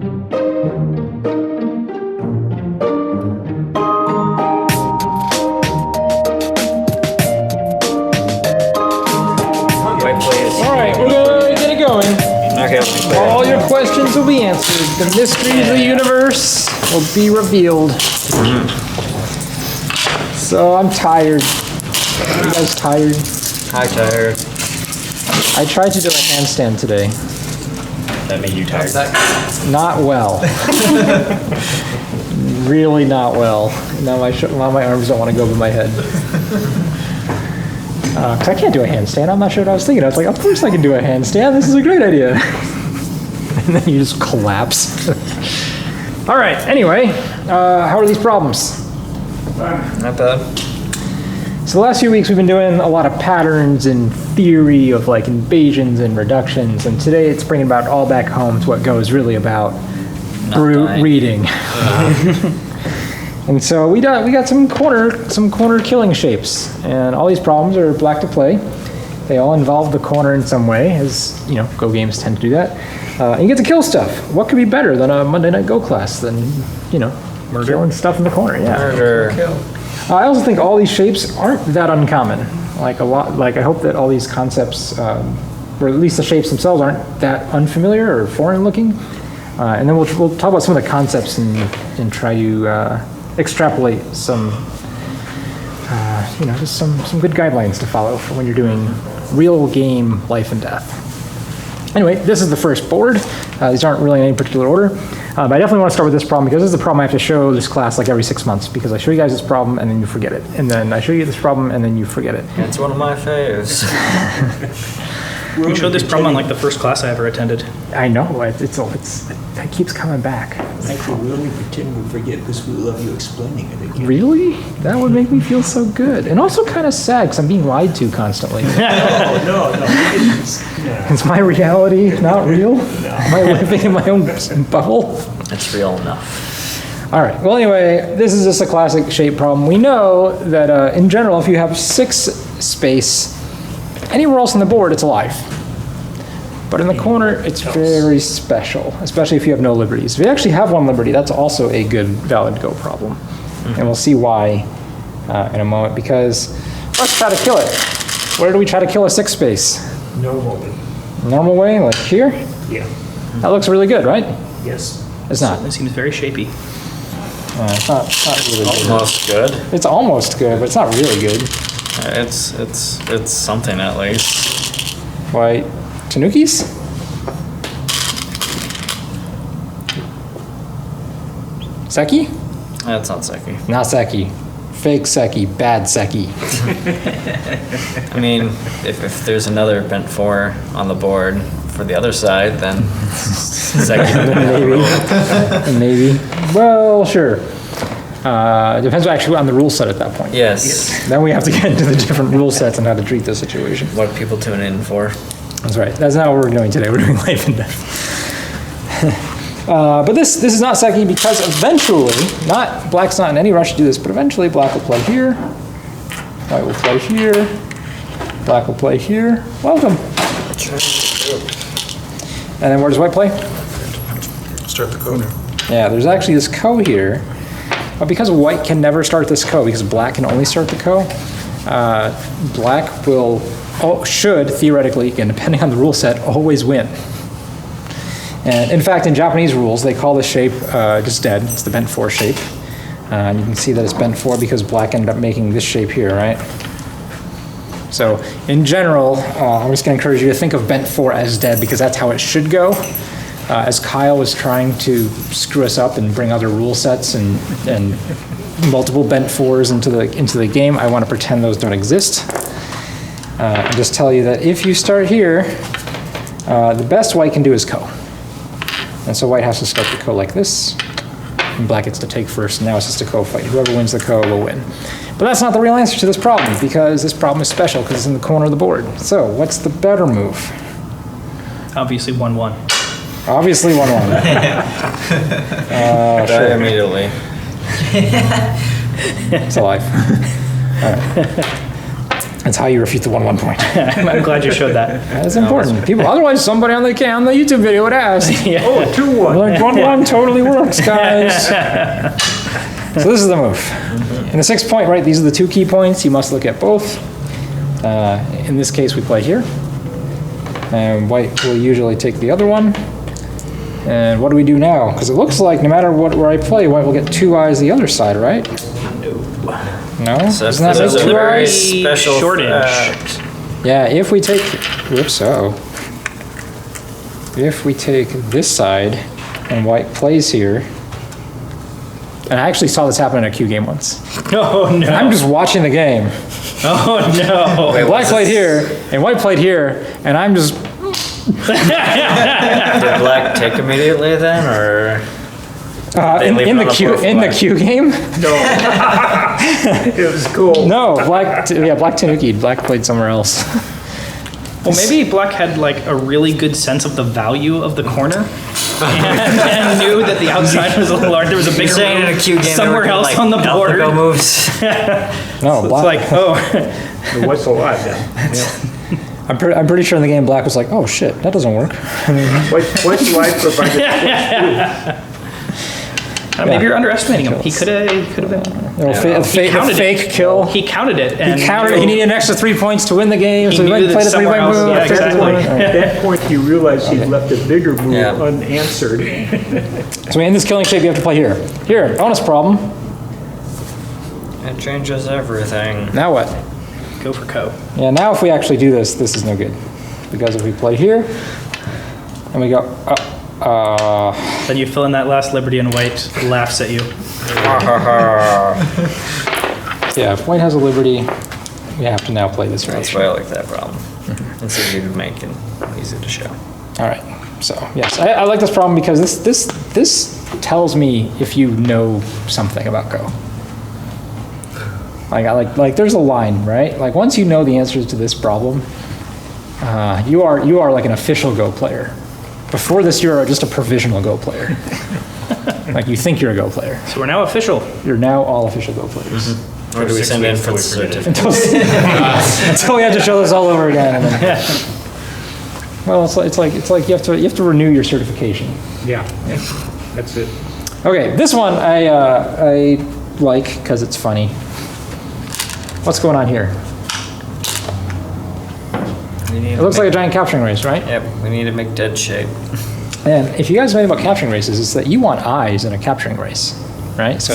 Alright, we're gonna get it going. Okay, let me play All your questions will be answered. The mysteries of the universe will be revealed. So I'm tired. Are you guys tired? Hi, tired. I tried to do a handstand today. That made you tired. Not well. Really not well. Now my arms don't want to go over my head. 'Cause I can't do a handstand. I'm not sure what I was thinking. I was like, of course I can do a handstand. This is a great idea. And then you just collapse. All right. Anyway, how are these problems? Not bad. So the last few weeks we've been doing a lot of patterns and theory of like invasions and reductions, and today it's bringing about all back home to what Go is really about: brute reading. And so we got some corner killing shapes, and all these problems are black to play. They all involve the corner in some way, as you know, Go games tend to do that. And you get to kill stuff. What could be better than a Monday Night Go class than, you know, killing stuff in the corner? Yeah. Murder. I also think all these shapes aren't that uncommon. Like I hope that all these concepts, or at least the shapes themselves, aren't that unfamiliar or foreign looking. And then we'll talk about some of the concepts and try to extrapolate some, just some good guidelines to follow for when you're doing real game life and death. Anyway, this is the first board. These aren't really in any particular order. But I definitely want to start with this problem because this is the problem I have to show this class like every 6 months, because I show you guys this problem and then you forget it. And then I show you this problem and then you forget it. It's one of my faves. You showed this problem on like the first class I ever attended. I know, it keeps coming back. Actually, we only pretend we forget because we love you explaining it again. Really? That would make me feel so good. And also kind of sad because I'm being lied to constantly. No. Is my reality not real? Am I living in my own bubble? It's real enough. All right. Well, anyway, this is just a classic shape problem. We know that in general, if you have 6 space, anywhere else on the board, it's alive. But in the corner, it's very special, especially if you have no liberties. If you actually have 1 liberty, that's also a good, valid Go problem. Mm-hmm. And we'll see why in a moment, because let's try to kill it. Where do we try to kill a 6 space? Normally. Normal way, like here? Yeah. That looks really good, right? Yes. It's not. It seems very shapy. It's not really good. Almost good. It's almost good, but it's not really good. It's something at least. Why, Tanukis? Seki? That's not Seki. Not Seki. Fake Seki. Bad Seki. I mean, if there's another bent 4 on the board for the other side, then Seki. Maybe. Well, sure. Depends actually on the rule set at that point. Yes. Then we have to get into the different rule sets and how to treat the situation. What people tune in for. That's right. That's not what we're doing today. We're doing life and death. But this is not Seki because eventually, black's not in any rush to do this, but eventually black will play here, white will play here, black will play here. Welcome. And then where does white play? Start the corner. Yeah, there's actually this ko here. But because white can never start this ko, because black can only start the ko, black should, theoretically, again, depending on the rule set, always win. And in fact, in Japanese rules, they call this shape just dead. It's the bent 4 shape. And you can see that it's bent 4 because black ended up making this shape here, right? So in general, I'm just going to encourage you to think of bent 4 as dead because that's how it should go. As Kyle was trying to screw us up and bring other rule sets and multiple bent 4s into the game, I want to pretend those don't exist. And just tell you that if you start here, the best white can do is ko. And so white has to start the ko like this, and black gets to take first, and now it's just a ko fight. Whoever wins the ko will win. But that's not the real answer to this problem, because this problem is special, because it's in the corner of the board. So what's the better move? Obviously 1-1. Obviously 1-1. Die immediately. It's alive. All right. That's how you refute the 1-1 point. I'm glad you showed that. That's important. People, otherwise somebody on the YouTube video would ask. Oh, 2-1. Like 1-1 totally works, guys. So this is the move. In the 6 point, right, these are the 2 key points. You must look at both. In this case, we play here. And white will usually take the other one. And what do we do now? Because it looks like no matter where I play, white will get 2 eyes the other side, right? No? So Isn't that this is like a 2 very eyes? special Shortage. Yeah, if we take, whoops, if we take this side and white plays here, and I actually saw this happen in a Q game once. Oh, no. I'm just watching the game. Oh, no. Wait, Black played here, and white played here, and I'm just, Did black take immediately then, or? They leave in it on the board for the black. Q game? It was cool. No, black Tanuki, black played somewhere else. Well, maybe black had like a really good sense of the value of the corner and knew that the outside was a little large. There was a bigger Saying in a move Q game, somewhere else on the board. Go moves. No, It's black, like, oh, It was a lot then. I'm pretty sure in the game, black was like, oh shit, that doesn't work. What's life provided? maybe you're underestimating him. He could have been. A fake kill. He counted it. And He counted it. He needed an extra 3 points to win the game, He so he knew went and that played a 3 somewhere point else- move. yeah, exactly. At that point, he realized he'd left a bigger move Yeah. unanswered. So in this killing shape, you have to play here. Here, bonus problem. It changes everything. Now what? Go for Co. Yeah, now if we actually do this, this is no good. Because if we play here, and we go, Then you fill in that last liberty and white laughs at you. yeah, if white has a liberty, we have to now play this That's right. why I like that problem. It's easy to make and easy to show. All right, so yes, I like this problem because this tells me if you know something about Go. Like there's a line, right? Like once you know the answers to this problem, you are like an official Go player. Before this, you're just a provisional Go player. Like you think you're a Go player. So we're now official. You're now all official Go players. Or do we send in for the certificate? Until we have to show this all over again. And then, well, it's like you have to renew your certification. Yeah, that's it. Okay, this one I like because it's funny. What's going on here? It looks like a giant capturing race, right? Yep, we need to make dead shape. And if you guys know anything about capturing races, it's that you want eyes in a capturing race, right? So,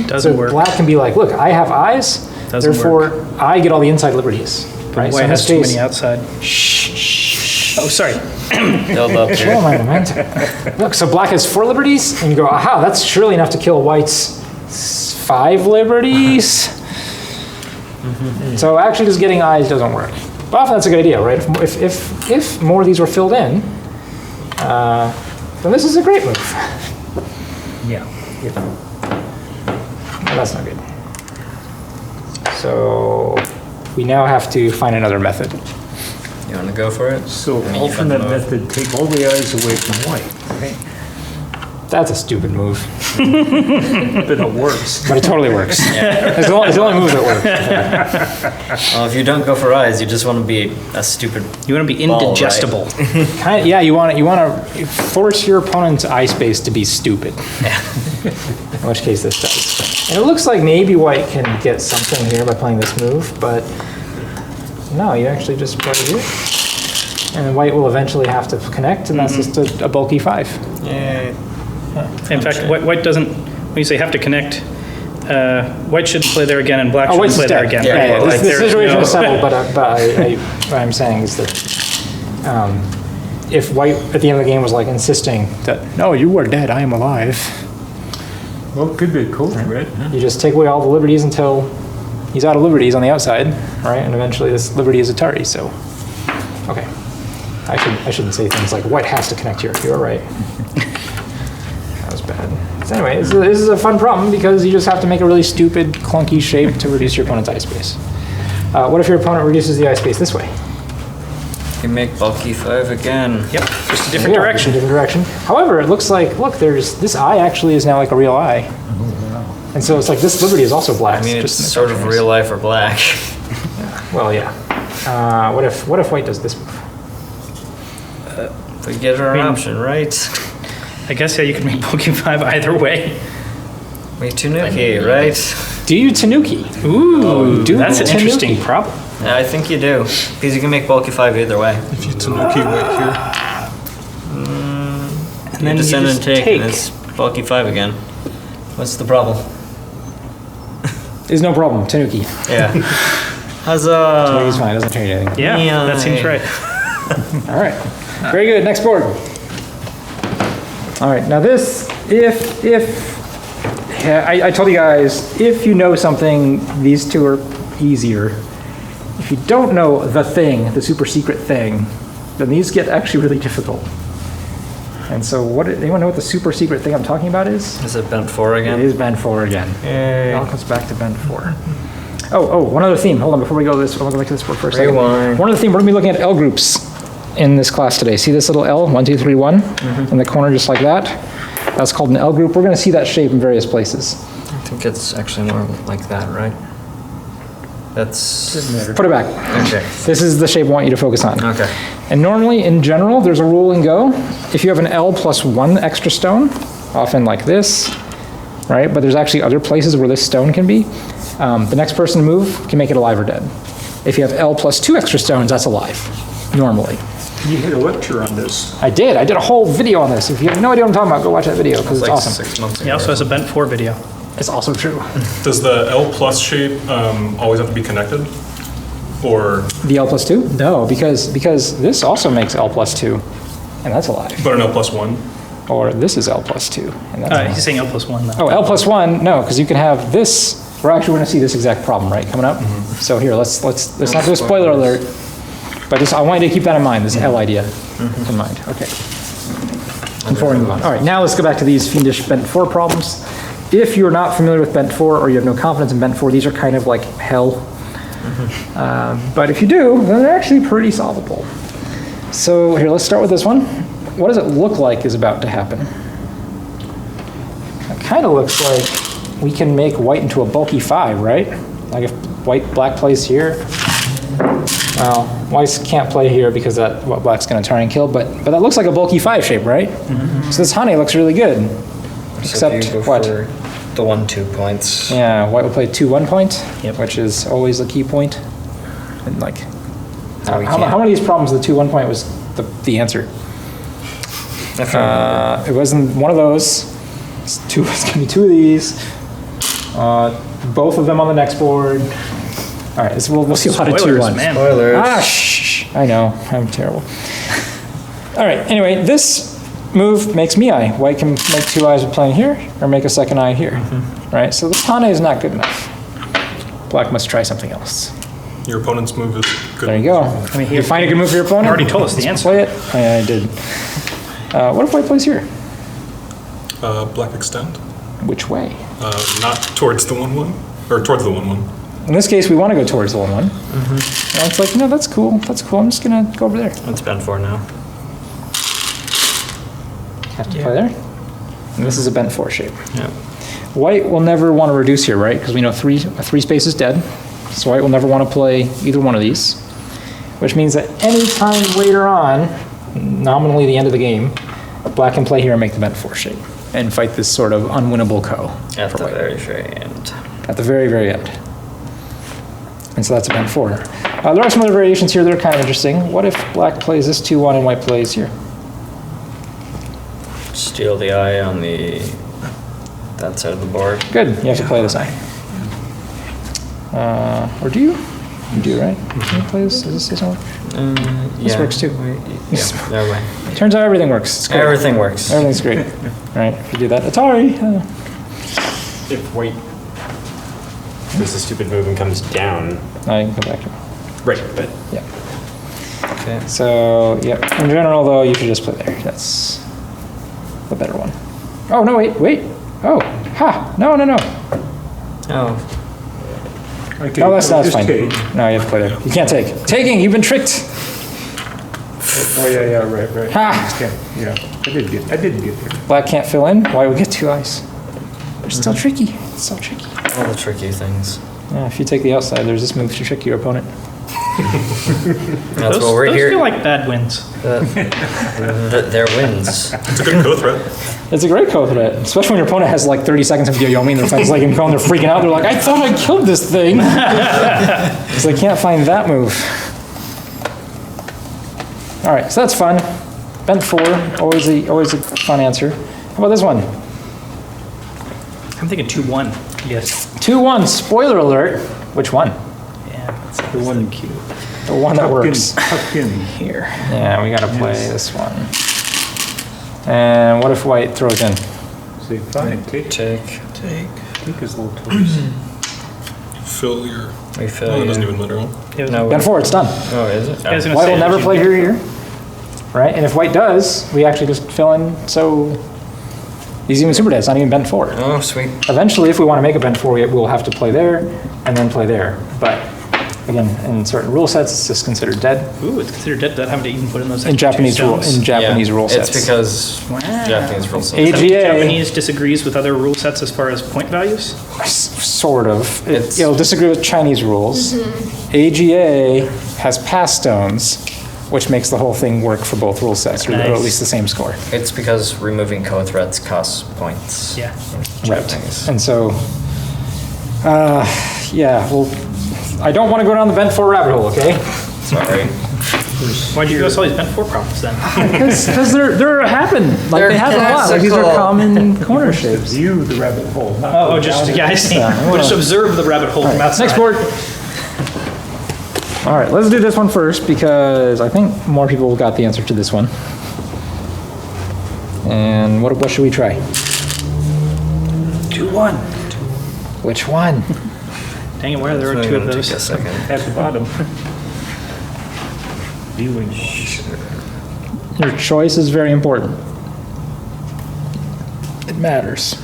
Doesn't work. black can be like, look, I have eyes, Doesn't therefore I get all the inside liberties, right? So White in has this too case, many outside. Oh, sorry. Build up what here. am I meant? Look, so black has 4 liberties, and you go, aha, that's surely enough to kill white's 5 liberties. So actually just getting eyes doesn't work. But often that's a good idea, right? If more of these were filled in, then this is a great move. Yeah. Well, that's not good. So we now have to find another method. You want to go for it? So I mean, you found alternate the move. method, take all the eyes away from white. Okay. That's a stupid move, But it works. but it totally works. It's the only move that works. Well, if you don't go for eyes, you just want to be a stupid. You want to be Ball, right? indigestible. Yeah, you want to force your opponent's eye space to be stupid. In which case this does. And it looks like maybe white can get something here by playing this move, but no, you actually just play here. And then white will eventually have to connect, and that's just a bulky 5. Yay. In fact, white does't, when you say have to connect, white shouldn't play there again and black Oh, shouldn't white's play there dead. again. Yeah, Like, the there's situation no- is settled, but what I'm saying is that if white at the end of the game was like insisting that, no, you are dead, I am alive, Well, it could be a code red. Huh? you just take away all the liberties until he's out of liberties on the outside, right? And eventually this liberty is Atari, so, okay. I shouldn't say things like white has to connect here, you're right. That was bad. So anyway, this is a fun problem because you just have to make a really stupid, clunky shape to reduce your opponent's eye space. What if your opponent reduces the eye space this way? You make bulky 5 again. Yep, just a different Yeah, direction. Different direction. However, it looks like, look, there's, this eye actually is now like a real eye. And so it's like this liberty is also black. I mean, it's just in the sort of capturing real life or black. race. Well, yeah. What if white does this move? We get our option, right? I guess, yeah, you can make Poke 5 either way. We Tanuki, right? Do you Tanuki? Ooh, do that's an Tanuki. interesting problem. Yeah, I think you do. Because you can make bulky 5 either way. If you Tanuki right here. And You then you descend and just take, take. and it's bulky 5 again. What's the problem? Is no problem. Tanuki. Yeah. Tanuki's Huzzah! fine. Doesn't change anything. Yeah, that seems right. All right. Very good. Next board. All right. Now this, yeah, I told you guys, if you know something, these two are easier. If you don't know the thing, the super secret thing, then these get actually really difficult. And so anyone know what the super secret thing I'm talking about is? Is it bent 4 again? It is bend 4 again. Yay. It all comes back to bend 4. One other theme. Hold on, before we go to this, I want to go back to this board for a second. Rewind. One other theme, we're going to be looking at L groups in this class today. See this little L, 1, 2, 3, 1, in the corner just like that? That's called an L group. We're going to see that shape in various places. I think it's actually more like that, right? That's... Put it back. Okay. This is the shape I want you to focus on. Okay. And normally, in general, there's a rule and go. If you have an L plus 1 extra stone, often like this, right? But there's actually other places where this stone can be. The next person to move can make it alive or dead. If you have L plus 2 extra stones, that's alive, normally. You had a lecture on this. I did a whole video on this. If you have no idea what I'm talking about, go watch that video because it's like awesome. 6 months ago. He also has a bent 4 video. It's also true. Does the L plus shape always have to be connected? Or, The L plus 2? No, because this also makes L plus 2, and that's alive. but an L plus 1? Or this is L plus 2, and that's alive. He's saying L plus 1 though. Oh, L plus 1, no, because you can have this. We're actually going to see this exact problem, right, coming up? So here, let's not do a spoiler alert, but just, I want you to keep that in mind, this L idea in mind. Okay. Before we move on. All right, now let's go back to these fiendish bent 4 problems. If you're not familiar with bent 4 or you have no confidence in bent 4, these are kind of like hell. But if you do, then they're actually pretty solvable. So here, let's start with this one. What does it look like is about to happen? It kind of looks like we can make white into a bulky 5, right? Like if black plays here. Well, white can't play here because what black's going to try and kill, but that looks like a bulky 5 shape, right? So this Hane looks really good. Except So if you go what? for the 1-2 points. Yeah, white will play 2-1 point, Yep. which is always a key point. And like, No, we how can't. many of these problems the 2-1 point was the answer? It wasn't one of those. It's gonna be 2 of these. Both of them on the next board. All right, we'll see a lot of Spoilers, 2-1s. man. Spoilers. Shh, I know, I'm terrible. All right, anyway, this move makes me eye. White can make 2 eyes with playing here, or make a second eye here, right? So this Hane is not good enough. Black must try something else. Your opponent's move is good. There you go. I mean, You find a good move for your opponent? already told us the Let's answer. Play it. I did. What if white plays here? Black extend. Which way? Not towards the 1-1, or towards the 1-1. In this case, we want to go towards the 1-1. And it's like, no, that's cool. That's cool. I'm just gonna go over there. It's bent 4 now. Have to play there. And this is a bent 4 shape. Yeah. White will never want to reduce here, right? Because we know a 3 space is dead. So white will never want to play either one of these. Which means that any time later on, nominally the end of the game, black can play here and make the bent 4 shape. And fight this sort of unwinnable ko At for the white. very end. At the very, very end. And so that's a bent 4. There are some other variations here that are kind of interesting. What if black plays this 2-1 and white plays here? Steal the eye on that side of the board. Good, you have to play this eye. Or do you? You do, right? Can you play this? Does this say something? This works too. Yeah, never mind. Turns out everything works. It's great. Everything works. Everything's great. Right, if you do that. Atari! If white does a stupid move and comes down, Now you can come back to it. right, but Yeah. Okay. So, yeah, in general though, you should just play there. That's the better one. Oh, no, wait. Oh, ha, no. Oh, No, that's Just fine. take. No, you have to play there. You can't take. Taking, you've been tricked. Oh, yeah, right. Ha! Okay, yeah, I did get there. Black can't fill in. White will get 2 eyes. They're still tricky. It's so tricky. all the tricky things. Yeah, if you take the outside, there's this move to trick your opponent. That's what we're those here. feel like bad wins. Their wins. It's a good co-threat. It's a great co-threat, especially when your opponent has like 30 seconds of Yoyomi and their friends like him going, they're freaking out. They're like, I thought I killed this thing. Because they can't find that move. All right, so that's fun. Bent 4, always a fun answer. How about this one? I'm thinking 2-1. Yes. 2-1, spoiler alert. Which one? Yeah. That's The one cute. The one that works. Tucked in. Here. Yeah, we gotta play this one. And what if white throws in? Say, fine, take Take. his little toes. Fill your. We fill Oh, it doesn't you. even matter. It was, No, Bent 4, it's done. Oh, is it? I was gonna White say, will never did play you- here, right? And if white does, we actually just fill in, so he's even super dead, it's not even bent 4. Oh, sweet. Eventually, if we want to make a bent 4, we'll have to play there and then play there. But again, in certain rule sets, it's just considered dead. Ooh, it's considered dead without having to even put in those In extra Japanese two rule, stones. in Japanese rule sets. It's because Wow. Japanese rule sets. AGA, Japanese disagrees with other rule sets as far as point values. sort of. It's- It'll disagree with Chinese rules. AGA has pass stones, which makes the whole thing work for both rule sets, or at Nice. least the same score. It's because removing co-threats costs points. Yeah. Right. Japanese. And so, yeah, well, I don't want to go down the bent 4 rabbit hole, okay? Sorry. Why'd you give us all these bent 4 problems then? Because they're happen. Like They're they happen a lot. Like these are classical. common corner shapes. View the rabbit hole. not Oh, go just, down yeah, I it. see. Yeah, We'll just observe the rabbit hole from outside. Next board. All right, let's do this one first because I think more people got the answer to this one. And what should we try? 2-1. Which one? Dang it, where there It's are only 2 of gonna those? take a second. At the bottom. Viewing. Your choice is very important. It matters.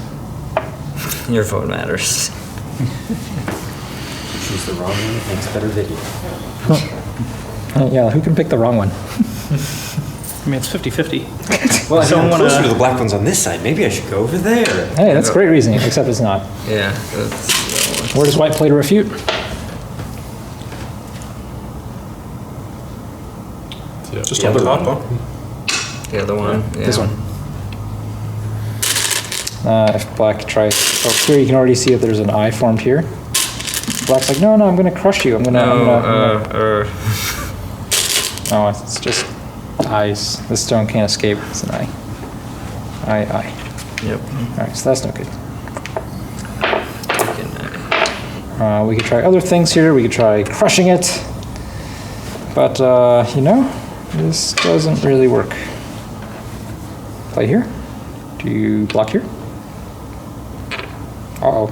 Your vote matters. Choose the wrong one, it makes better video. Yeah, who can pick the wrong one? I mean, it's 50-50. Well, Someone I'm wanna- closer to the black ones on this side. Maybe I should go over there. Hey, that's great reasoning, except it's not. Yeah. That's, Where does white play to refute? Just The on the other top, one. huh? the other one. Yeah. This one. If black tries, oh, here you can already see that there's an eye formed here. Black's like, no, I'm gonna crush you. I'm gonna. No, it's just eyes. This stone can't escape. It's an eye. Eye. Yep. All right, so that's no good. We could try other things here. We could try crushing it. But, this doesn't really work. Play here. Do you block here? Uh-oh.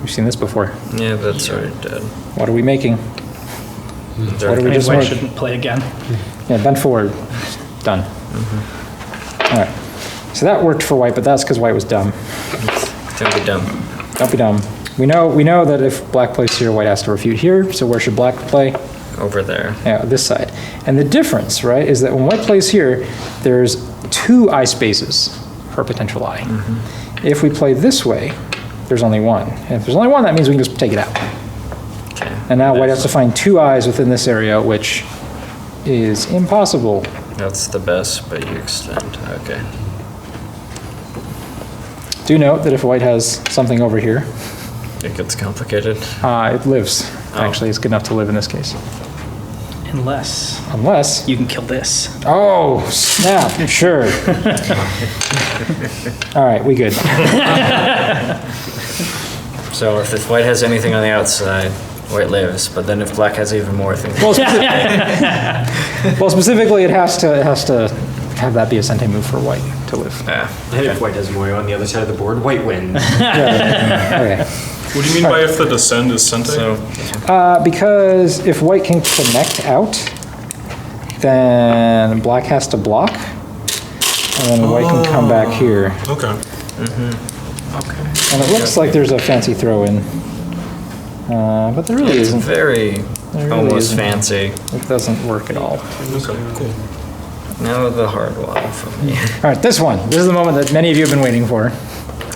We've seen this before. Yeah, that's already dead. What are we making? What do we Maybe just white make? shouldn't play again. Yeah, bend forward. Done. All right. So that worked for white, but that's because white was dumb. Don't be dumb. Don't be dumb. We know that if black plays here, white has to refute here. So where should black play? Over there. Yeah, this side. And the difference, right, is that when white plays here, there's 2 eye spaces per potential eye. If we play this way, there's only 1. And if there's only 1, that means we can just take it out. Okay. And now white has to find 2 eyes within this area, which is impossible. That's the best, but you extend. Okay. Do note that if white has something over here, It gets complicated. it lives. Oh. Actually, it's good enough to live in this case. Unless Unless, you can kill this. oh, snap, sure. All right, we good. So if white has anything on the outside, white lives. But then if black has even more things, Well, specifically, it has to have that be a sente move for white to live. And if white has more on the other side of the board, white wins. Okay. What do you mean by if the descend is sente? so Because if white can connect out, then black has to block, and then white can come back here. Okay. And it looks like there's a fancy throw in, but there really it's isn't. very really almost isn't. fancy. It doesn't work at all. Okay, cool. Now the hard one for me. All right, this one. This is the moment that many of you have been waiting for.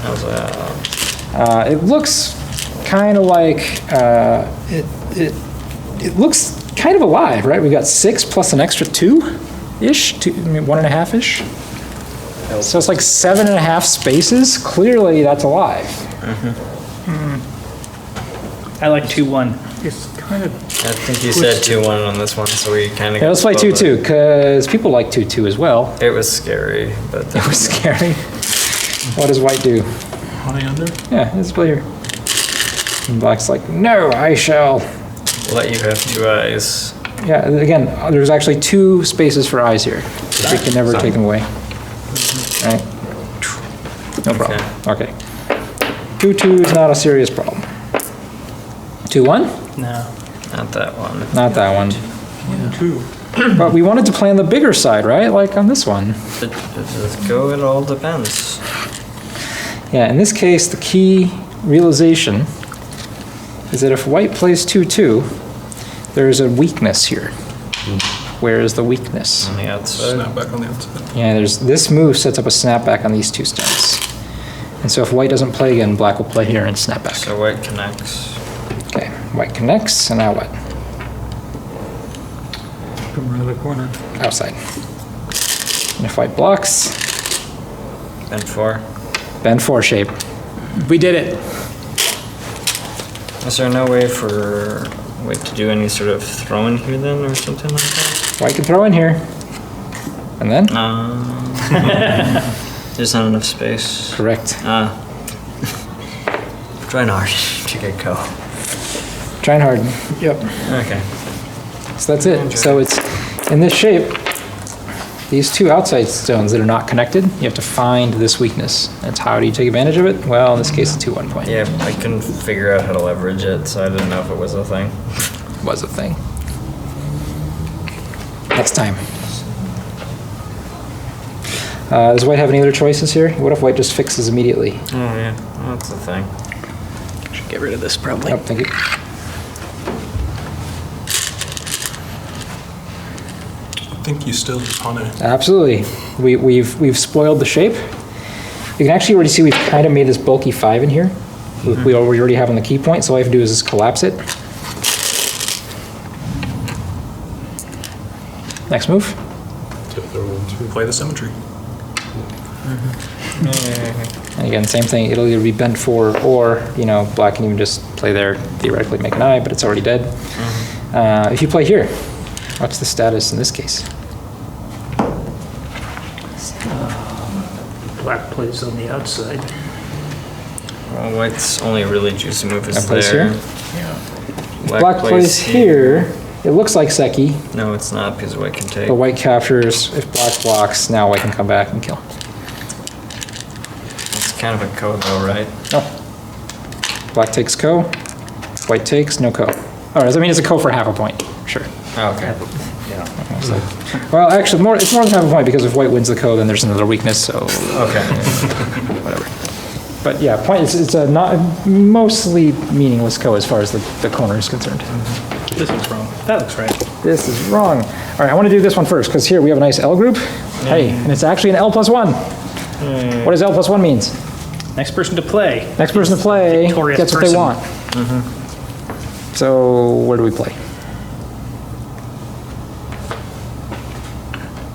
How's that? It looks kind of like it it looks kind of alive, right? We got 6 plus an extra 2-ish, 1.5-ish. So it's like 7.5 spaces. Clearly, that's alive. I like 2-1. It's kind of. I think you said 2-1 on this one, so we kind of. Yeah, let's play 2-2 because people like 2-2 as well. It was scary, but It was scary. What does white do? High under? Yeah, let's play here. And black's like, no, I shall. let you have 2 eyes. Yeah, again, there's actually 2 spaces for eyes here. We can never take them away. Right? No problem. Okay. 2-2 is not a serious problem. 2-1? No. Not that one. Not that one. 2. But we wanted to play on the bigger side, right? Like on this one. It all depends. Yeah, in this case, the key realization is that if white plays 2-2, there's a weakness here. Where is the weakness? On the outside. Snap back on the outside. Yeah, there's this move sets up a snapback on these 2 stones. And so if white doesn't play again, black will play here and snap back. So white connects. Okay, white connects, and now what? Come around the corner. Outside. And if white blocks, Bend 4. bend 4 shape. We did it. Is there no way for white to do any sort of throw in here then, or something like that? White can throw in here. And then? There's not enough space. Correct. Trying hard to get go. Trying hard. Yep. Okay. So that's it. So it's in this shape, these 2 outside stones that are not connected, you have to find this weakness. And how do you take advantage of it? Well, in this case, it's 2-1 point. Yeah, I couldn't figure out how to leverage it, so I didn't know if it was a thing. Was a thing. Next time. Does white have any other choices here? What if white just fixes immediately? Oh yeah, that's the thing. Should get rid of this probably. Yep, thank you. I think you still on it. Absolutely. We've spoiled the shape. You can actually already see we've kind of made this bulky 5 in here. We already have on the key point, so all I have to do is just collapse it. Next move. Play the symmetry. And again, same thing. It'll either be bent 4 or, black can even just play there, theoretically make an eye, but it's already dead. If you play here, what's the status in this case? Black plays on the outside. Well, white's only really juicy move is Black plays there. here? Black plays here. It looks like Sibicky, No, it's not, because white can take. but white captures. If black blocks, now white can come back and kill. It's kind of a code though, right? Oh. Black takes ko. White takes, no ko. All right, I mean, it's a ko for half a point. Sure. Oh, okay. Well, actually, it's more than half a point because if white wins the ko, then there's another weakness, so Okay. whatever. But yeah, point. It's a not mostly meaningless ko as far as the corner is concerned. This looks wrong. That looks right. This is wrong. All right, I want to do this one first because here we have a nice L group. Hey, and it's actually an L+1. What does L+1 means? Next person to play. Next person to play Victorious gets what they person. want. So where do we play?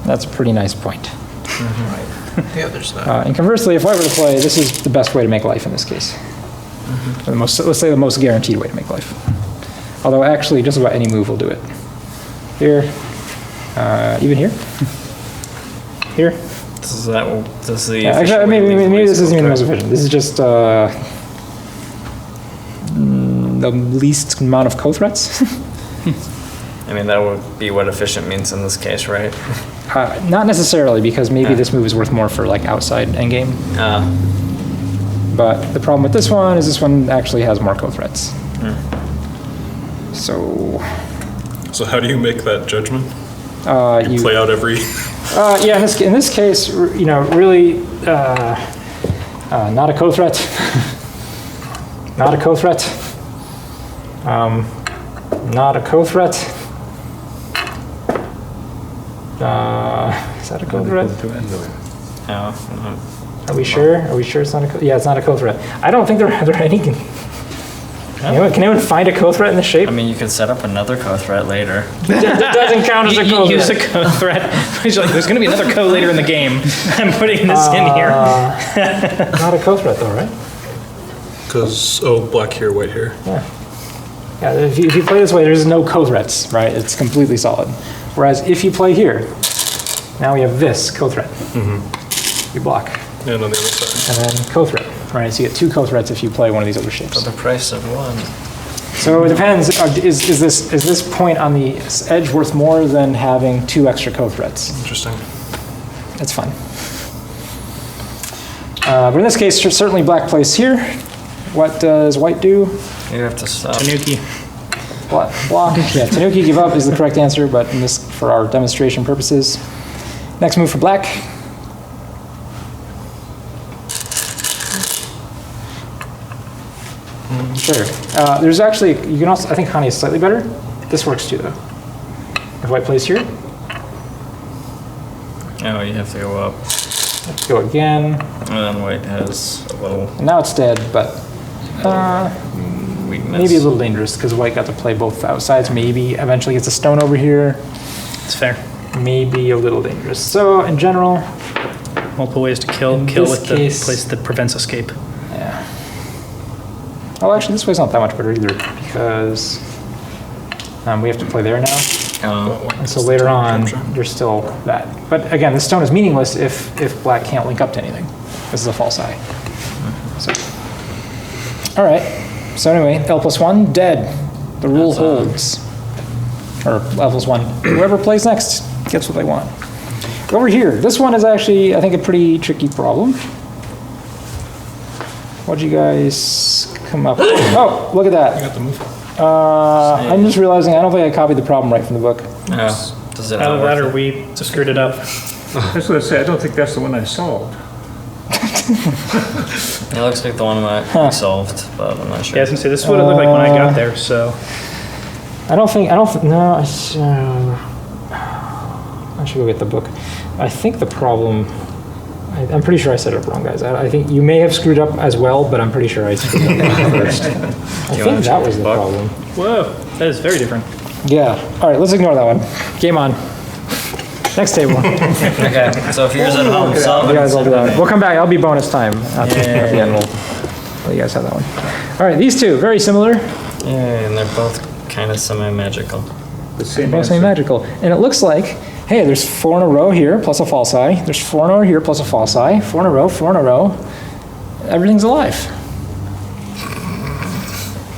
That's a pretty nice point. Yeah, there's that. And conversely, if I were to play, this is the best way to make life in this case. Or let's say the most guaranteed way to make life. Although actually, just about any move will do it. Here, even here, here. Does the Yeah, efficient actually, way to leave maybe ways this isn't even the most go? efficient. This is just the least amount of co-threats. I mean, that would be what efficient means in this case, right? Not necessarily, because maybe this move is worth more for like outside endgame. But the problem with this one is this one actually has more co-threats. So So how do you make that judgment? you Play out every. yeah, in this case, really not a co-threat. Not a co-threat. Not a co-threat. Is that a co-threat? No. Are we sure? Are we sure it's not a co- Yeah, it's not a co-threat. I don't think there are any Can anyone find a co-threat in this shape? I mean, you could set up another co-threat later. That doesn't count as a You use a co-threat. He's like, there's going to be another co later in the game. I'm putting this in here. Not a co-threat though, right? Because, black here, white here. Yeah, if you play this way, there's no co-threats, right? It's completely solid. Whereas if you play here, now we have this co-threat. You block. And on the other side. And then co-threat, right? So you get 2 co-threats if you play one of these other shapes. For the price of one. So it depends, is this point on the edge worth more than having 2 extra co-threats? Interesting. It's fine. But in this case, certainly black plays here. What does white do? You have to stop. Tanuki. Block. Yeah, Tanuki give up is the correct answer, but in this, for our demonstration purposes. Next move for black. Sure. There's actually, you can also, I think Hani is slightly better. This works too, though. If white plays here, Oh, you have to go up. let's go again. And then white has a little And now it's dead, but weakness. maybe a little dangerous because white got to play both outsides. Maybe eventually gets a stone over here. It's fair. Maybe a little dangerous. So in general, Multiple ways to kill. In Kill this with the case- place that prevents escape. yeah. Oh, actually, this way's not that much better either because we have to play there now. Oh, And so later on, there's still that. But again, this stone is meaningless if black can't link up to anything. This is a false eye. So, all right. So anyway, L+1, dead. The rule holds. Or L+1. Whoever plays next gets what they want. Over here, this one is actually, I think, a pretty tricky problem. What'd you guys come up with? Oh, look at that. Got the move. I'm just realizing I don't think I copied the problem right from the book. oh. Does it Either not that or work? we screwed it up. I was gonna say, I don't think that's the one I solved. It looks like the one that we solved, but I'm not sure. Yeah, I was gonna say, this is what it looked like when I got there, so. No, I should go get the book. I think the problem, I'm pretty sure I set it up wrong, guys. I think you may have screwed up as well, but I'm pretty sure I screwed up first. I wanna think that check was the the book? problem. Whoa, that is very different. Yeah, all right, let's ignore that one. Game on. Next table. You Okay, so if yours at home, solve guys all do that. it. We'll come back, I'll be bonus time at the end. We'll let you guys have that one. All right, these two, very similar. Yeah, and they're both kind of semi-magical. The same Both say answer. magical. And it looks like, hey, there's 4 in a row here, plus a false eye. There's 4 in a row here, plus a false eye. 4 in a row, 4 in a row. Everything's alive.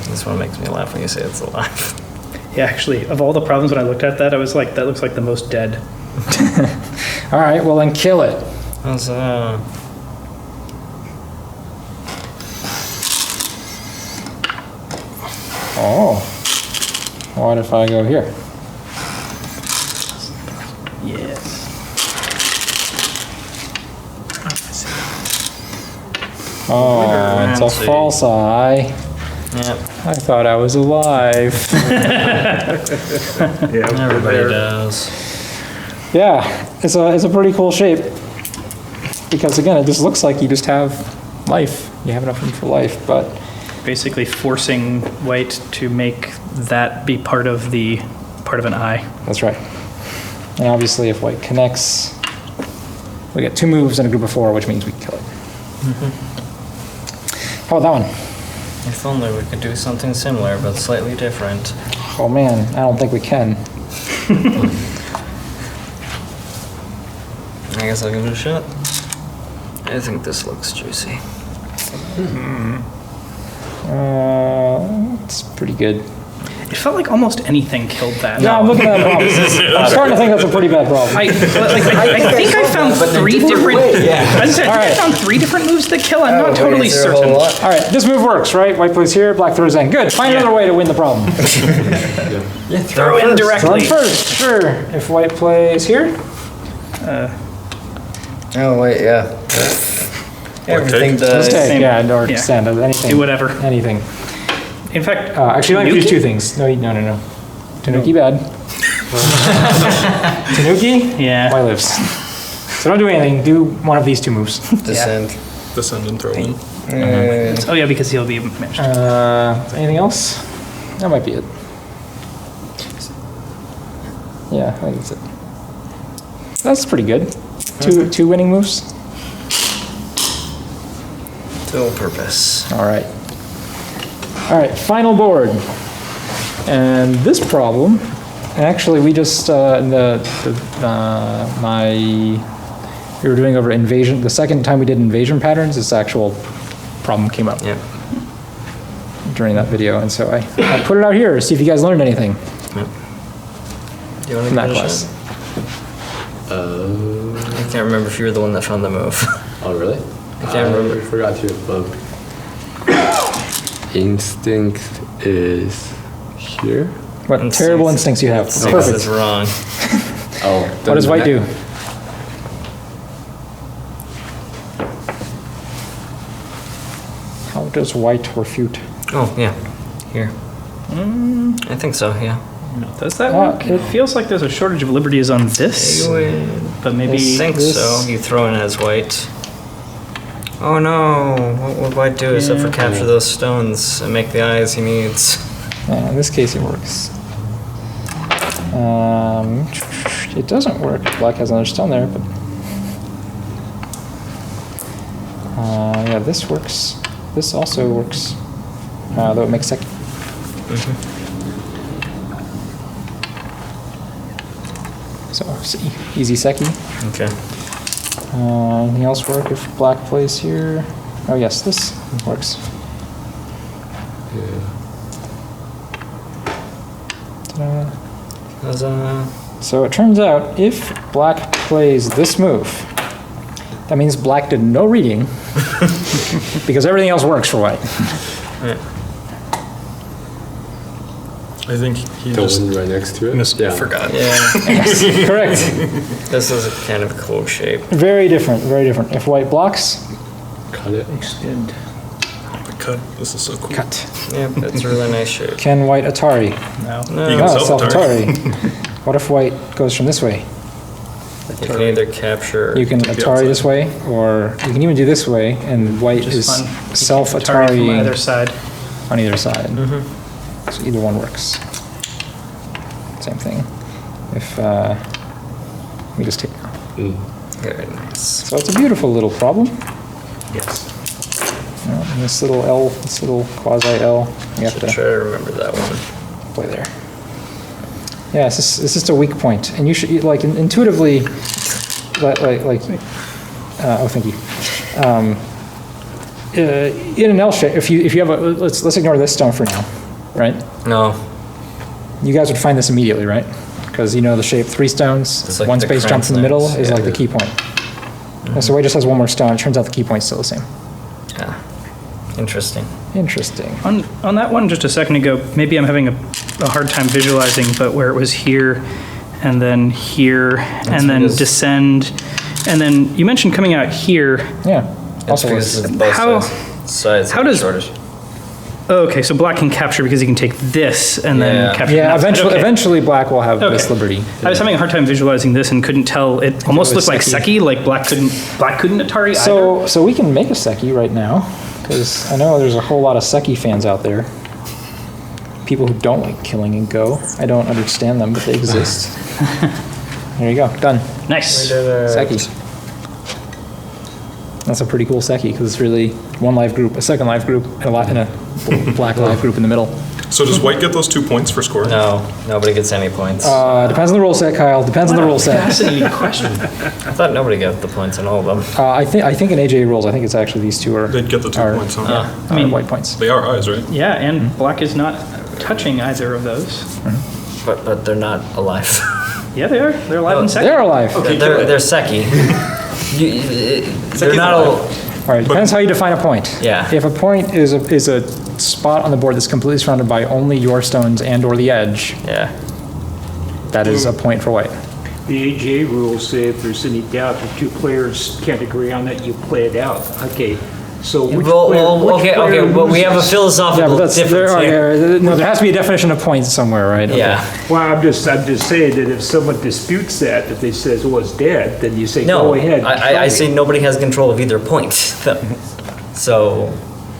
This one makes me laugh when you say it's alive. Yeah, actually, of all the problems when I looked at that, I was like, that looks like the most dead. All right, well then kill it. How's Oh. What if I go here? Yes. Oh, it's a Let's see. false eye. Yep, I thought I was alive. Yeah, everybody there. does. Yeah, it's a pretty cool shape. Because again, it just looks like you just have life. You have enough room for life, but Basically forcing white to make that be part of an eye. that's right. And obviously, if white connects, we get 2 moves in a group of 4, which means we kill it. How about that one? If only we could do something similar, but slightly different. Oh man, I don't think we can. I guess I'll give it a shot. I think this looks juicy. It's pretty good. It felt like almost anything killed that. Yeah, I'm looking at that problem. I'm starting to think that's a pretty bad problem. I think I found 3 different. I was gonna say, I think I found 3 different moves that kill. I'm not totally certain. All right, this move works, right? White plays here, black throws in. Good. Find another way to win the problem. Throw in Throw directly. in first, sure. If white plays here, Oh, wait, yeah. Everything let's does. take. Yeah, or Yeah. stand up. Anything. Do whatever. Anything. In fact, Actually, let me do Tanuki? 2 things. No. Tanuki bad. Tanuki, Yeah. white lives. So don't do anything. Do one of these 2 moves. Descend. descend and throw in. Oh yeah, because he'll be matched. Anything else? That might be it. Yeah, I think that's it. That's pretty good. Two winning moves. Dual purpose. All right. All right, final board. And this problem, actually, we just we were doing over invasion. The second time we did invasion patterns, this actual problem came up Yep. during that video, and so I put it out here to see if you guys learned anything Yep. Do you want from to that finish class. it? I can't remember if you were the one that found the move. Oh, really? I can't remember. I forgot to upload. Instinct is here. What terrible instincts you have. This Perfect. is wrong. Oh. What does white do? How does white refute? Oh, yeah. Here. I think so, yeah. Does that work? It feels like there's a shortage of liberties on this, but maybe I think so. You throw in as white. Oh no, what would white do except for capture those stones and make the eyes he needs? In this case, it works. It doesn't work. Black has another stone there, but yeah, this works. This also works. Though it makes second. So easy second. Okay. Anything else work if black plays here? Oh yes, this works. Ta-da. Huzzah. So it turns out if black plays this move, that means black did no reading because everything else works for white. I think he The just one right next to it? forgot. Yeah, Correct. this is a kind of cool shape. Very different, very different. If white blocks, Cut it. Extend. Cut. This is so cool. cut. Yeah, it's a really nice shape. Can white Atari? no. You can Oh, self-Atari. self-Atari. What if white goes from this way? You can either capture. You can Take the Atari this outside. way, or you can even do this way, and white Just is fun. You can self-Atari from either side. on either side. So either one works. Same thing. If we just take. Very nice. So it's a beautiful little problem. Yes. And this little L, this little quasi L, you have Should to try to remember that one. play there. Yeah, it's just a weak point, and you should like intuitively, oh, thank you. In an L shape, if you have a let's ignore this stone for now, right? No, You guys would find this immediately, right? Because you know the shape, 3 stones, It's like one the space jumps in the cramp middle things, is yeah. like the key point. And so white just has one more stone. It turns out the key point's still the same. yeah. Interesting. Interesting. On that one just a second ago, maybe I'm having a hard time visualizing, but where it was here and then here and then because- descend, and then you mentioned coming out here. Yeah. It's Also because works. of both How- sides how have does- shortage. Oh, okay, so black can capture because he can take this and then Yeah. capture. Yeah, that side. eventually, Okay. eventually black will have this Okay. liberty. I was having a hard time visualizing this and couldn't tell. It almost was looked like Seki. Seki, like black couldn't Atari either. So we can make a Seki right now, because I know there's a whole lot of Seki fans out there. People who don't like killing in Go. I don't understand them, but they exist. There you go, done. Nice. Seki. That's a pretty cool Seki, because it's really one live group, a second live group, and a black live group in the middle. So does white get those 2 points for scoring? No, nobody gets any points. Depends on the rule set, Kyle. Depends on the rule set. Fascinating question. I thought nobody got the points on all of them. I think in AJ rules, I think it's actually these two are. They'd get the 2 are- points, huh? Ah. I mean, white points. They are eyes, right? Yeah, and black is not touching either of those. But they're not alive. Yeah, they are. They're alive in Seki. They're alive. They're Seki. They're not all. All right, depends how you define a point. Yeah. If a point is a spot on the board that's completely surrounded by only your stones and/or the edge, Yeah. that is a point for white. The AJ rules say if there's any doubt, the 2 players can't agree on it, you play it out. Okay, So which Well, player- which okay, player but we have a loses? Yeah, philosophical but that's, difference here. no, there has to be a definition of points somewhere, right? Okay. Yeah. Well, I'm just saying that if someone disputes that, if they says, oh, it's dead, then you say, No, go ahead. I try say it. nobody has control of either point. So,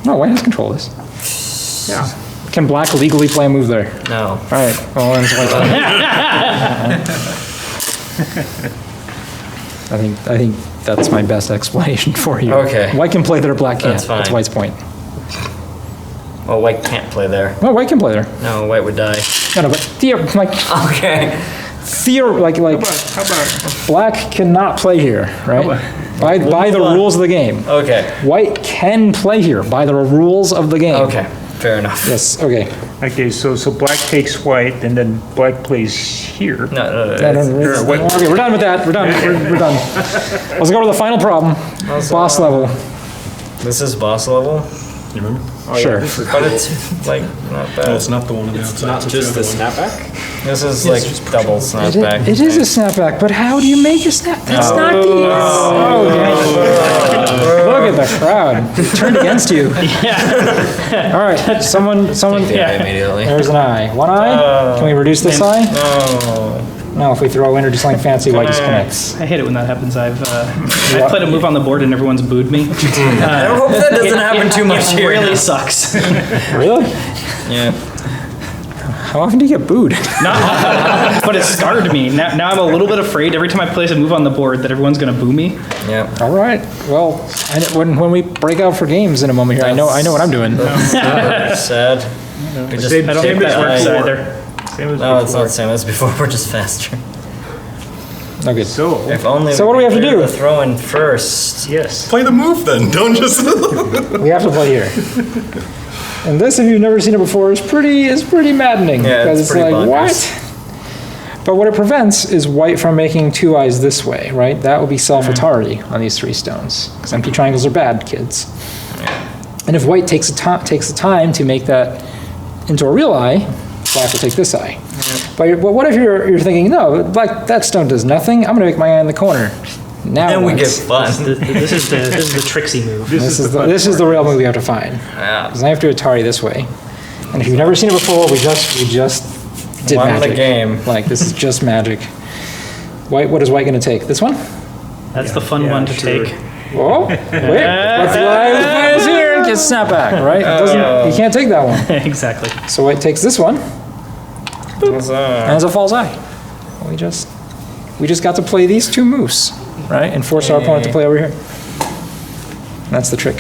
No, white has control of this. Yeah. Can black legally play a move there? no. All right, well, then it's white's point. I think that's my best explanation for you. Okay. White can play there, black can't. That's fine. That's white's point. Well, white can't play there. No, white can play there. No, white would die. No, but Okay. How about, black cannot play here, right? By the move on. rules of the game. Okay. White can play here by the rules of the game. Okay. Fair enough. Yes, okay. okay, so black takes white, and then black plays here. No. Okay, we're done with that. We're done. We're done. Let's go to the final problem. Boss level. This is boss level, You remember? Sure. but it's like not No, bad. it's not the one on the outside. Not it's just the other one. snapback? This is like double snapback. It is a snapback, but how do you make a snap? That's not the. Oh, look at the crowd. It turned against you. Yeah. All right. Someone. Yeah, immediately. There's an eye. One eye? Can we reduce this eye? No. No, if we throw in or do something fancy, white disconnects. I hate it when that happens. I've played a move on the board and everyone's booed me. I hope that doesn't happen too much It here. really sucks. Really? Yeah. How often do you get booed? But it scarred me. Now I'm a little bit afraid every time I place a move on the board that everyone's gonna boo me. Yeah. All right. Well, when we break out for games in a moment here, I know what I'm doing. Sad. We just Same- I don't same think as that works before. either. Same as No, it's not before. the same as before. We're just faster. Okay. So, If only. So what do we have to could do? The throw in first. yes. Play the move then. Don't just. We have to play here. And this, if you've never seen it before, is pretty maddening. Yeah, because it's it's pretty like, bonkers. what? But what it prevents is white from making two eyes this way, right? That would be self-authority on these three stones. Because empty triangles are bad, kids. And if white takes the time to make that into a real eye, black will take this eye. But what if you're thinking, no, black, that stone does nothing. I'm going to make my eye in the corner. Now Then we what? get fun. This is the tricksy move. This is the real move we have to find. Yeah. Because I have to Atari this way. And if you've never seen it before, we just did Won magic. the game. Like, this is just magic. White, what is white going to take? This one? That's the fun one to sure. take. Oh, wait. Let's fly is here and get snap back, right? It doesn't, you can't take that one. Exactly. So white takes this one, What's up? and it's a false eye. We just got to play these two moves, right? And force our opponent to play over here. That's the trick.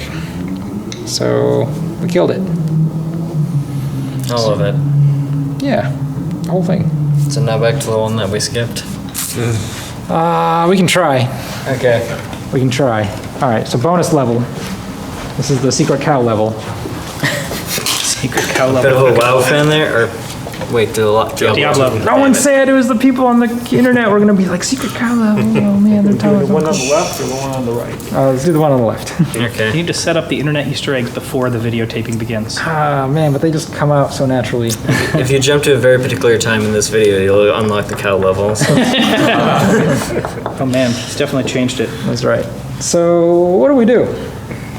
So we killed it. All of it. Yeah, the whole thing. So now back to the one that we skipped. We can try. Okay. We can try. All right, so bonus level. This is the secret cow level. Secret cow Bit level. of a WoW fan there, or wait, Diablo. No one said it was the people on the internet were gonna be like secret cow level. Oh man, they're telling us. The one on the left or the one on the right? Let's do the one on the left. You Okay. need to set up the internet Easter eggs before the videotaping begins. Ah man, but they just come out so naturally. If you jump to a very particular time in this video, you'll unlock the cow level. So. Oh man, it's definitely changed it. That's right. So what do we do?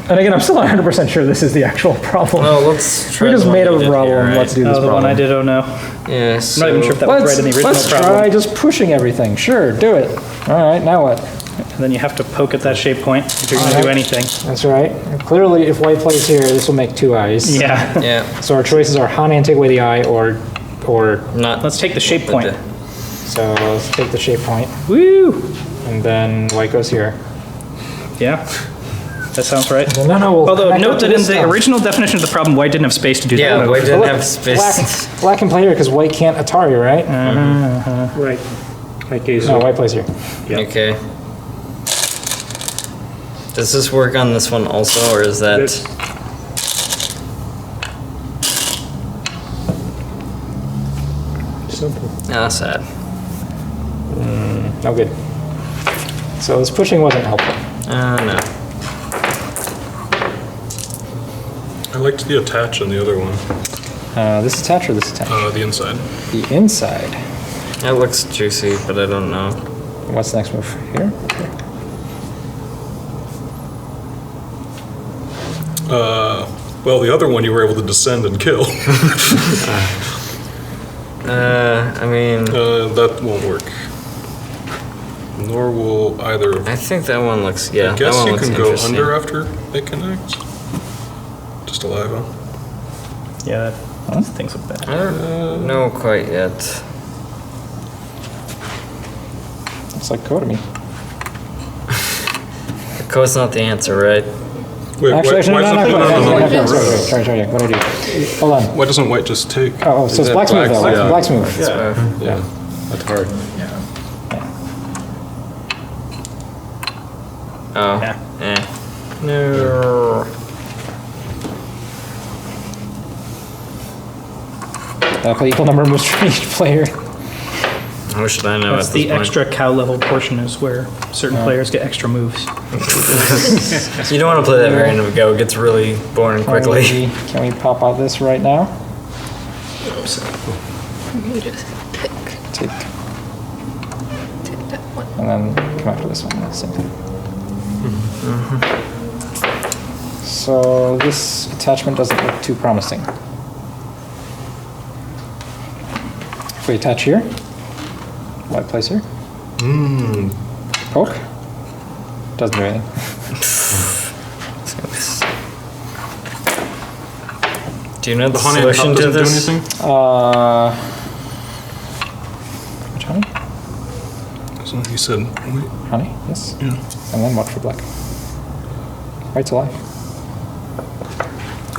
And again, I'm still not 100% sure this is the actual problem. Well, let's try. We just the one made up you a did problem. here, right? Let's do this Oh, the problem. one I did, oh no. Yeah. I'm not even sure if that was right in the original Let's problem. try just pushing everything. Sure, do it. All right, now what? And then you have to poke at that shape point if you're going to do anything. That's right. Clearly, if white plays here, this will make two eyes. Yeah. Yeah. So our choices are Hana and take away the eye, or Not. Let's take the shape point. so let's take the shape point, Woo! and then white goes here. Yeah. That sounds right. No. We'll Although, connect note up to that in this the stuff. original definition of the problem, white didn't have space to do that. Yeah, move. we didn't Look, have space. Black can play here because white can't Atari, right? Right. Okay, No, so white plays here. Okay. Does this work on this one also, or is that? That's- simple. Ah, sad. No good. So this pushing wasn't helpful. No. I liked the attach on the other one. This attach or this attach? The inside. The inside. That looks juicy, but I don't know. What's the next move? Here? Well, the other one you were able to descend and kill. I mean, That won't work. Nor will either of. I think that one looks, yeah, I that guess one you looks can go interesting. under after they connect. Just alive, huh? Yeah, that things look bad. I don't know quite yet. Looks like code to me. The code's not the answer, right? Wait, Actually, why no, doesn't- sorry, what do I do? Hold on. Why doesn't white just take? Oh, so it's that black's move though, black's- yeah. black's move. Yeah, that's hard. Oh, Yeah. No. Play equal number of moves for each player. What should I know That's at the this point? extra cow level portion is where certain players get extra moves. You don't want to play that variant of Go. It gets really boring quickly. Can we pop out this right now? You just pick Take, that one. and then come after this one, same thing. So this attachment doesn't look too promising. If we attach here, white place here. Poke. Doesn't do anything. Do you know the The honey and solution cup to doesn't do this? anything? Which honey? So he said, wait, Honey, yes. yeah. And then watch for black. White's alive.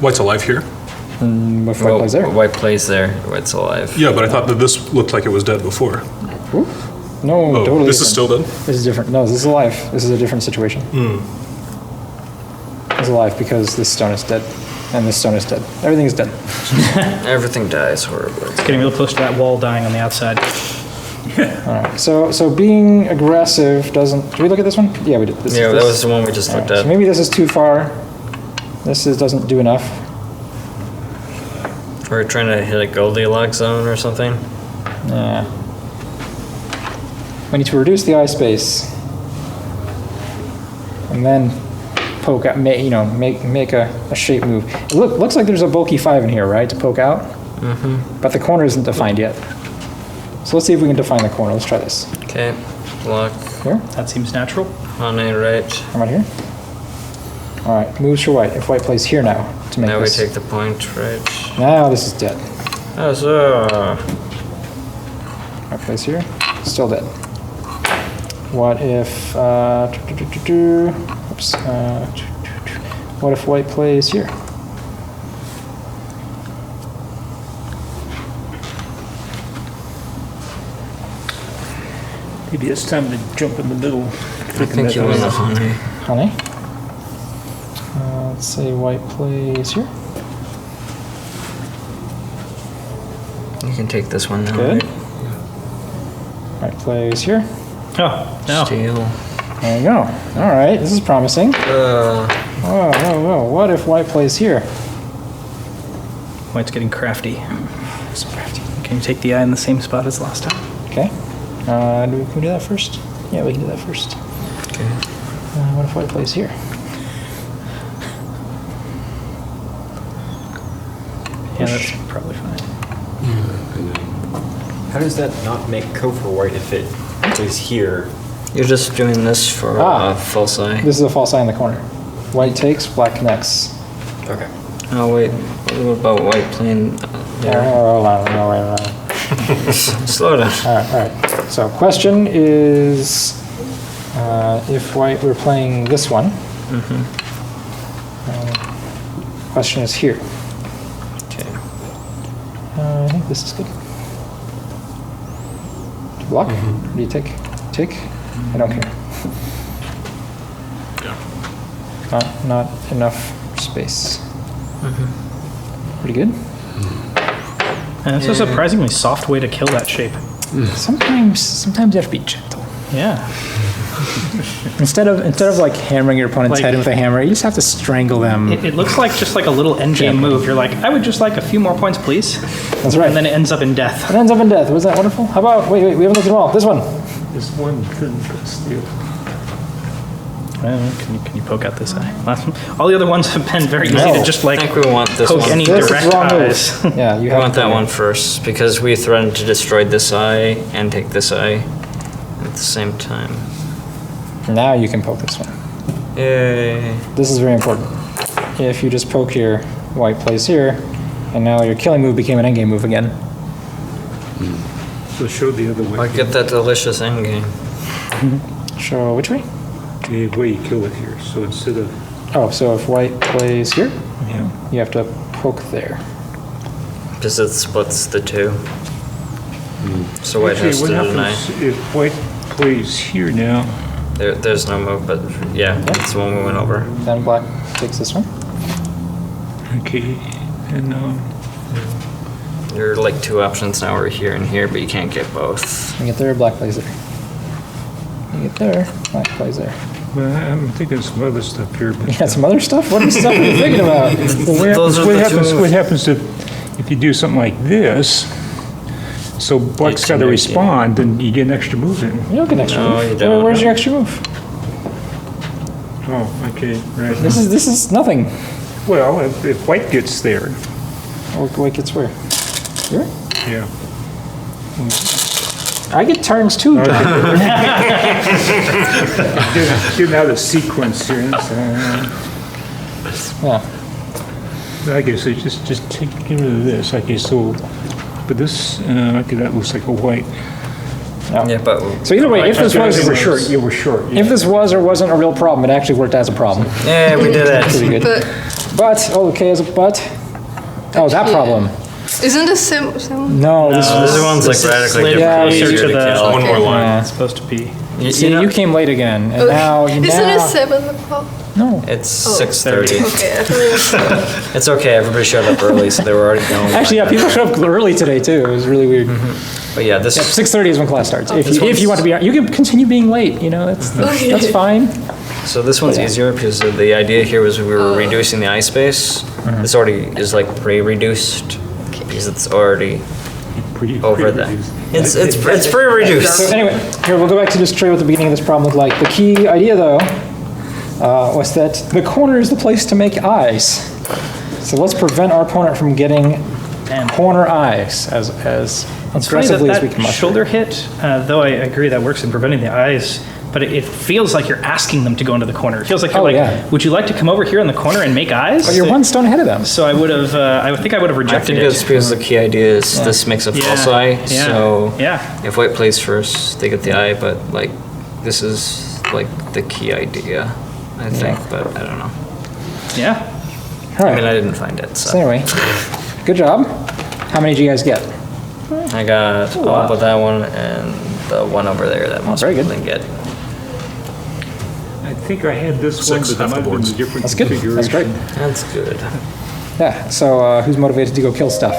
White's alive here? With white Well, plays there. White plays there. White's alive. Yeah, but I thought that this looked like it was dead before. No, Oh, totally this is different. still dead? This is different. No, this is alive. This is a different situation. It's alive because this stone is dead. And this stone is dead. Everything is dead. Everything dies horribly. Getting real close to that wall dying on the outside. Alright, so being aggressive doesn't... Did we look at this one? Yeah, we did. This Yeah, is that this. was the one we just looked Alright, at. so maybe this is too far. Doesn't do enough. We're trying to hit a Goldilocks zone or something. Yeah. We need to reduce the eye space. And then poke out, make a shape move. It looks like there's a bulky 5 in here, right, to poke out? Mm-hmm. But the corner isn't defined yet. So let's see if we can define the corner. Let's try this. Okay, block. Here? That seems natural. Honey, right. How about here? Alright, moves for white. If white plays here now to make Now we this. take the point, right. Now this is dead. Oh, so. White plays here. Still dead. What if... oops. What if white plays here? Maybe it's time to jump in the middle. I think you win the honey. Honey. Let's say white plays here. You can take this one now. Good. right? White plays here. Oh, no. Steal. There you go. All right, this is promising. Uh, Whoa. What if white plays here? White's getting crafty. So crafty. Can you take the eye in the same spot as last time? Okay. Can we do that first? Yeah, we can do that first. okay. What if white plays here? Yeah, that's probably fine. How does that not make co for white if it is here? You're just doing this for false eye. This is a false eye in the corner. White takes, black connects. Okay. Oh, wait. What about white playing there? Hold on. No, wait. Slow down. All right. So question is, if white were playing this one, question is here. Okay. I think this is good. Do you block? Or do you take? Take? I don't care. Not enough space. Pretty good. And it's a surprisingly soft way to kill that shape. Sometimes you have to be gentle. Yeah. Instead of like hammering your opponent's Like- head in with a hammer, you just have to strangle them. It looks like just like a little endgame move. You're like, I would just like a few more points, please. That's right. And then it ends up in death. It ends up in death. Was that wonderful? How about, wait, we haven't looked at them all. This one. This one couldn't steal. Well, can you poke out this eye? Last one. All the other ones have been very easy to just I like think we want this poke one. any This is direct wrong move. eyes. Yeah, you We have want to that one first because we threatened to destroy this eye and take this eye at the same time. Now you can poke this one. Yay. This is very important. If you just poke here, white plays here, and now your killing move became an endgame move again. So show the other way. I get that delicious endgame. Show which way? The way you kill it here. So instead of, Oh, so if white plays here, yeah. you have to poke there. Because it splits the two. So white Actually, has what to deny. happens if white plays here now? There's no move, but yeah, that's the one we went over. Then black takes this one. Okay, and There are like two options now. We're here and here, but you can't get both. You get there, black plays there. You get there, black plays there. well, I'm thinking some other stuff here. But, You got some other stuff? What stuff are you thinking about? well, Those are the two- what happens if you do something like this? So black's got to It's- respond, then you get an extra move in. You don't get an extra No, move. you don't. Where's your extra move? Oh, okay, right. This is nothing. Well, if white gets there, White gets where? Here? yeah. I get turns too, John. Getting out of sequence here. Yeah. Okay, so just get rid of this. Okay, so, but this, okay, that looks like a white. Yeah, but So either way, if this You was were short, you were short. yeah. if this was or wasn't a real problem, it actually worked as a problem. yeah, we did it. Pretty good. But okay, as a but. Oh, that problem. Isn't this same? No, this This was. one's like radically later different. closer easier to the- kill. One more line. Yeah. It's supposed to be. See, you came late again, and now you Isn't it now. 7 o'clock? No. It's 6:30. Okay, I thought it was It's okay. Everybody showed up early, so they were already going. Actually, yeah, people showed up early today too. It was really weird. But yeah, this. Yep, 6:30 is when class starts. If This you want to be, you can continue being late. You know, that's fine. So this one's easier because the idea here was we were reducing the eye space. This already is like pre-reduced because it's already over that. It's pre-reduced. So anyway, here we'll go back to just show you what the beginning of this problem looked like. The key idea, though, was that the corner is the place to make eyes. So let's prevent our opponent from getting corner eyes as It's funny aggressively as we that can muster. shoulder hit, though I agree that works in preventing the eyes, but it feels like you're asking them to go into the corner. It feels like you're Oh, like, yeah. would you like to come over here in the corner and make eyes? But you're one stone ahead of them. So I would have, I think I would have I rejected think it. it's because the key idea is this makes a false eye. yeah, So yeah. if white plays first, they get the eye. But like this is like the key idea, I think. But I don't know. Yeah. All I mean, right. I didn't find it. So So anyway, good job. How many did you guys get? I got all but that one and the one over there that most very good. people didn't get. I think I had this one, Six, but it half the might have been boards. a different That's good. configuration. That's great. That's good. Yeah. So who's motivated to go kill stuff?